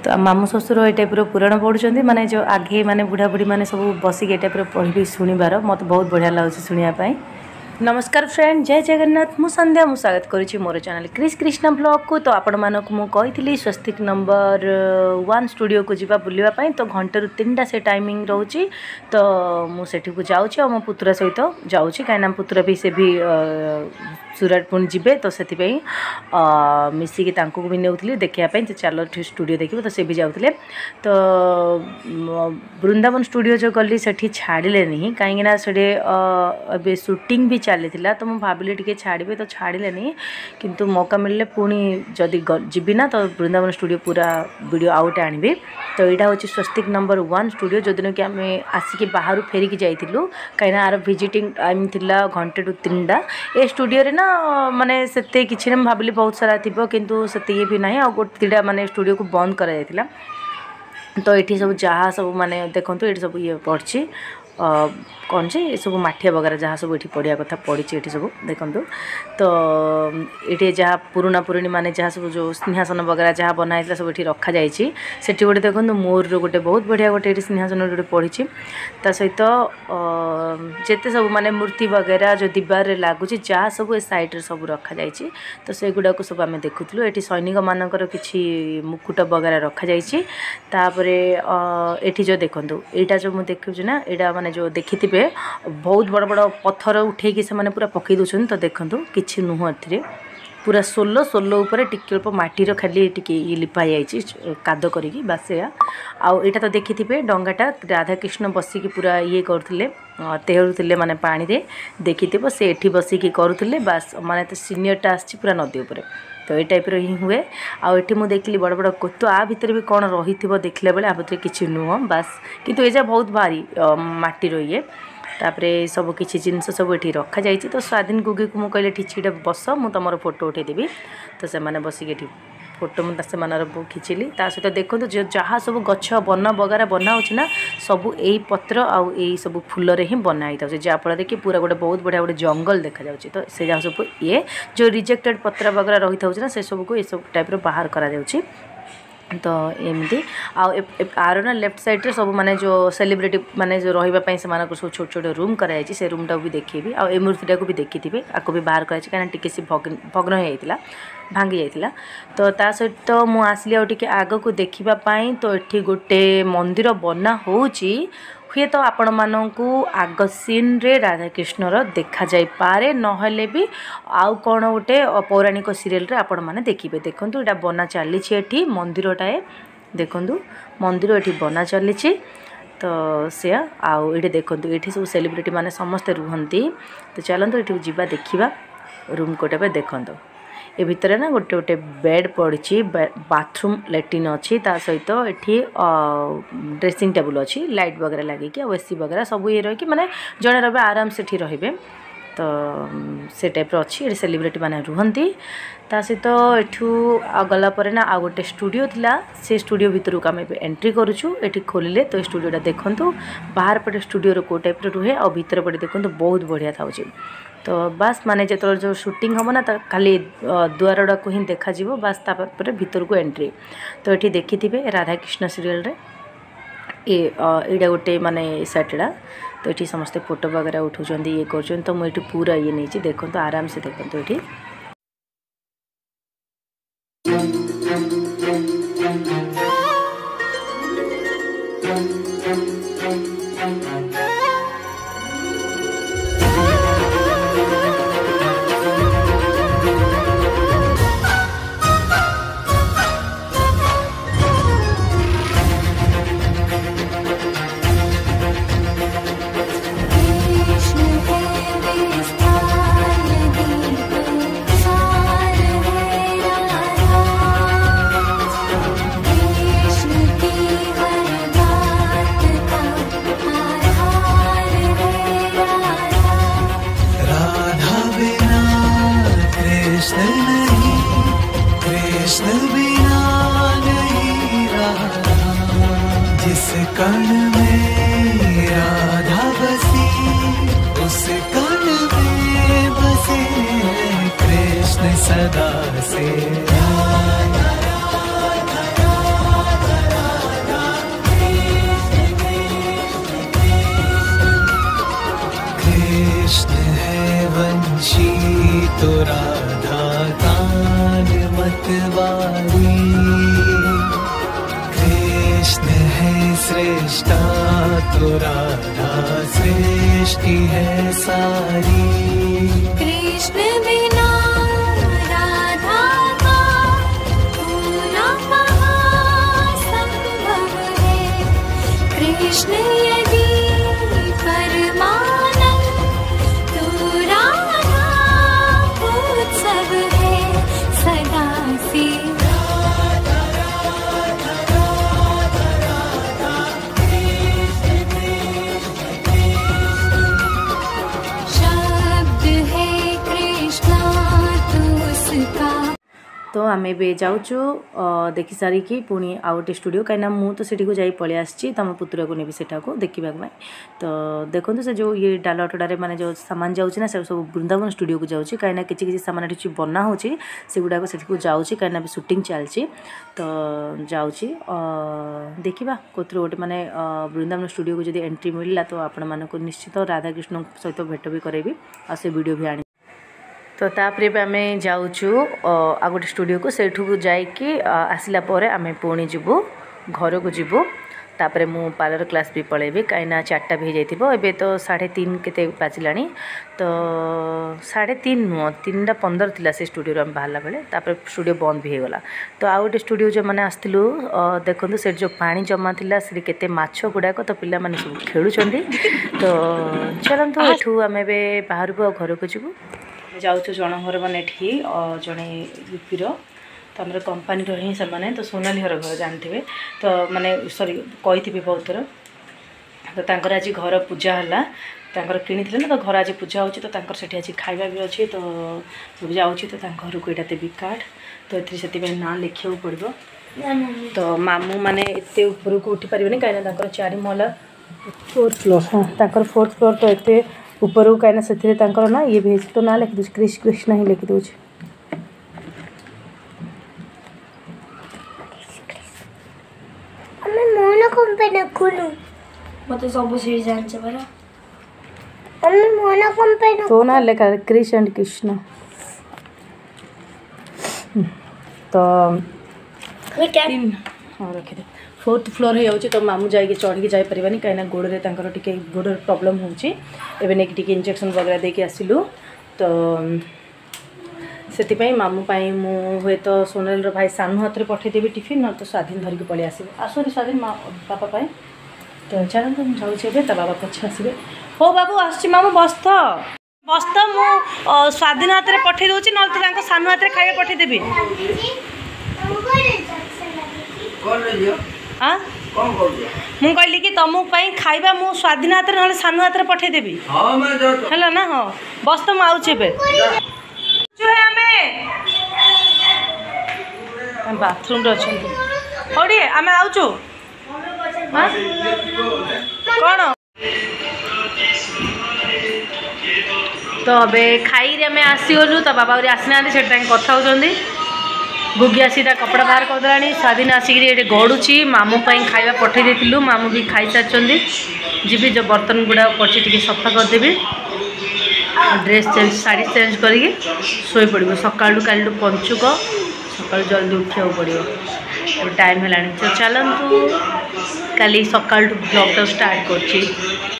तो मामू ससुर ये टाइप पुराण पढ़ुं माने जो आगे माने बुढ़ा बुढ़ी माने सब बसिक ये टाइप पढ़ी शुणिबार मत बहुत बढ़िया लगे शुणापी। नमस्कार फ्रेंड, जय जगन्नाथ। मु संध्या मु स्वागत करुच्ची मोर चैनल क्रिश कृष्णा ब्लॉग को। तो आपण मानक मु कही स्वस्तिक नंबर 1 स्टूडियो को जीवा बुलवाई तो घंटे 3टा से टाइमिंग रोचे। तो मुझे को जाऊँगी और मो पुत्र सहित जाऊँगी कहीं पुत्र भी से भी सूरत पुणी जीवे तो से मिसिकी भी नौली देखापी तो चलो स्टूडियो देखिए तो सी भी जाते। तो वृंदावन स्टूडियो जो गली से छाड़े नहीं कहीं शूटिंग भी चली तो मुझे भाविली टे छाड़े तो छाड़े नहीं किंतु मौका मिलले पुणी जदि जीवी ना तो वृंदावन स्टूडियो पूरा वीडियो आउट आनी। तो यहाँ हूँ स्वस्तिक नंबर 1 स्टूडियो जो दिन कि आम आसिक बाहर फेरिकी जाइलु कहीं आर विजिटिंग टाइम थिला घंटे 3टा ए स्टूडियो रे ना माने सेते किछि न भाविली बहुत सारा थिबो किंतु सेते भी नहीं आ गोटेटा माने स्टूडियो को बंद करा जायतिला। तो ये सब जहाँ सब माने देखंतु ये सब ये पड़छि कौन से सब माठिया वगैरह जहाँ सब ये पढ़िया कथा पड़ी ये सब देखु। तो ये जहाँ पुराना पुराणी माने जहाँ सब जो सिंहासन वगैरह जहाँ बनाई सब ये रखा जाइए सेठी गोटे देखो मोर गोटे बहुत बढ़िया गोटे सिंहासन गोटे पड़ी ता सहित जिते सब माने मूर्ति वगैरह जो दीवार लगुच जहाँ सब ए साइड सब रखा जाइए। तो से गुड़ाक सब आम देखुलु ये सैनिक मानकर किसी मुकुट वगैरह रखा जाइए। ये जो देखो यहाँ जो मुझे देखुची ना यहाँ माने जो देखी बहुत बड़ बड़ पत्थर उठे से माने पूरा पकई दूसरी। तो देखो किसी नुह ए पूरा सोलो सोलो उपर टिके अल्प माटीर खाली टिके लिपाई जाइए काद करी बास यहाँ तो देखी डंगाटा राधाकृष्ण बसिकी पूरा ये करुले तेहरुले माने पानी रे देखी से एठी बसिकी करुले बास माने तो सीनियरटा आसी पूरा नदी उपर। तो ये टाइप ही हुए आठी मुझे देखली बड़ बड़ कोतो आ भितर भी कौन रही देखला बेले आ भितर किसी नुह बास किंतु ये बहुत भारी माटीर ये तापरे सब किसी जिनस सब ये रखा जाइए। तो स्वाधीन गुगी को मुझे कहले ठीछे बस मु तुम फोटो उठेदेवी तो से बसिक ये फोटो मुझे खिंचली ता सहित देखो जो जहाँ सब गछ बन वगैरह बना हो सब यही पत्र आउ यही सब फूल ही बनाई था जहाँफल कि पूरा गोटे बहुत बढ़िया गोटे जंगल देखा जाउछि। तो से जहाँ सब ये जो रिजेक्टेड पत्र वगैरह रही था से सब को ये सब टाइप बाहर करा जाउछि। तो एमती आर ना लेफ्ट साइड रे सब माने जो सेलिब्रिटी माने जो रही से सब छोट छोट रूम कराई से रूम टा भी देखेबी आ ए मूर्तिटा को भी देखी आपको भी बाहर कराई कहीं टिके सी भग्न हो जाता भांगी जाता। तो ता सहित तो मु आसली आ टिके आग को देखापी। तो ये गोटे मंदिर बना होची हुए तो आपण मानू आग सीन रे राधाकृष्णर देखा जाई पारे नहले भी आउ कौन गोटे पौराणिक सीरियल रे आपण माने देखिबे। देखंतु एटा बना चली एठी मंदिरटाए देखंतु मंदिर एठी बना चली। तो से आउ ये देखंतु एठी सब सेलिब्रिटी माने समस्त रुहंती। तो चलंतु एठी जीवा देखिबा रूम कोटे पे देखंतु ए भितर ना गोटे गोटे बेड पड़ी बाथरूम लैट्रिन अच्छी ता सहित ये ड्रेसिंग टेबल अच्छी लाइट वगैरह लगे एसी वगैरह सब ये रही माने जड़े रे आराम से रे। तो से टाइप अच्छी ये सेलिब्रिटी माने रुहंती ता सहित एठू गलापर ना आ गोटे स्टूडियो थिला से स्टूडियो भितर को आम एंट्री करूँ ये खोलिले। तो स्टूडियोटा देखंतु बाहर पटे स्टूडियो को टाइप रुहे और भितर पटे देखंतु बहुत बढ़िया था। तो बस माने जो जो शूटिंग हम ना खाली द्वारटा को ही देखा बास तापर भीतर को एंट्री। तो ये देखी राधाकृष्ण सीरियल रे ये गोटे माने सेटड़ा। तो ये समस्ते फोटो वगैरह उठाउछन ये कर। तो मुझे पूरा ये नहीं देखो तो आराम से देखो। तो ये कृष्ण बिना नहीं रहा जिस कण में राधा बसी उस कण में बसे तो राधा कान मतवारी। कृष्ण है श्रेष्ठा तो राधा सृष्टि है सारी। कृष्ण बिना राधा का होना महासंभव है। कृष्ण यदि परमानंद तो राधा उत्सव है सदा से। शब्द है कृष्णा तो उसका। तो आम ए जाऊँ देखी सारिकी पुणी आउ गोटे स्टूडियो कहीं मु तो सेठी को जाई पलि आसी तुम पुतुरा को नेबी सेटा को देखा। तो देखो से जो ये डाल अटोडे माने जो सामान जाऊँगी ना से सब वृंदावन स्टूडियो को जाऊँगी कहीं किसी सामान ये बना हो गुड़ाक से जाऊँगी कहीं शूटिंग चलती। तो जाऊँगी देखा कौन गोटे माने वृंदावन स्टूडियो को जब एंट्री मिलला तो आपण मानक निश्चित राधाकृष्ण सहित भेट भी करेबी आ से वीडियो भी आनी। तो तापर आम जाऊँ आ गोटे स्टूडियो को सेठू जाइकी आसला आम पुणी जीवु घर को जीवु। तापर मु पार्लर क्लास भी पलैबी कहीं 4टा भी हो जाइए एबे तो 3:30 केते बाजिला। तो 3:30 नुह 3:15 थिला से स्टूडियो आम बाहरला बेले तापर स्टूडियो बंद भी होगला। तो आउ गोटे स्टूडियो जो मैंने आसलु देखो से जो पानी जमा थिला से केते माछ गुड़ाक तो पिला माने सब खेलुछंदी। तो चलतु एठू आम एबे बाहर को घर को जीवु। जाऊँ जन घर मैंने ये जड़े यूपीर तो आम कंपानी ही से तो सोनाली हर घर जानते तो माने सॉरी कही बहुत थर। तो तांकर आज घर पूजा है किनी ना तो घर आज पूजा हो तो से आज खाଇବା भी अच्छे। तो जाऊँ तो घर को यहाँ देवी कार्ड तो ये ना लिखा पड़ो। तो मामू मैंने एत ऊपर को उठी पारे कहीं 4 महला 4th फ्लोर। हाँ 4th फ्लोर तो एत ऊपर कहीं से ना ये भी तो ना लिखी दूसरी कृष्ण ही लिखी दूसरी। तो ना लिखा कृष्ण एंड कृष्ण। तो हाँ रखिदे 4th फ्लोर हो जाऊँ तो मामू जाइए चढ़ी की जापर कहीं गोड़े टे गोड़ प्रॉब्लम होची नहीं इंजेक्शन वगैरह देके आसिलु। तो से मामू मु हे तो सोनाली भाई सानू हाथ में पठेदेवी टिफिन ना तो स्वाधीन धरिकी पलि आसबे आसुरी स्वाधीन बापा पाए। तो चलते जाऊँचे ता बाबा पछे आसबे। हो बाबू आसुची मामू बस्त बस्त मु स्वाधीन हाथ में पठे दूसरी ना तो सानू हाथ में खाଇବା पठेदेवी। हाँ मुझे कहली कि तुमको खाଇବା मु स्वाधीन हाथ में सानू हाथ में पठेदेवी है ना। हाँ बस तो मुझे बाथरूम अच्छा थोड़ी आम आउचु कौन। तो अबे खाई आम आसीगलु तो बाबा आसीना से कथा होती। गुगी आसीटा कपड़ा बाहर करदेला स्वाधीन आसिक ये गड़ुची मामू खाଇବା पठे देलु मामू भी खाई सारी जी जो बर्तन गुड़ा पड़ी टे सफा करदेवी ड्रेस चेंज साड़ी चेंज करके शोई पड़ो सका कालू पंचुक सका जल्दी उठा पड़ो टाइम है। तो चलतु काली सका ब्लॉग स्टार्ट कर।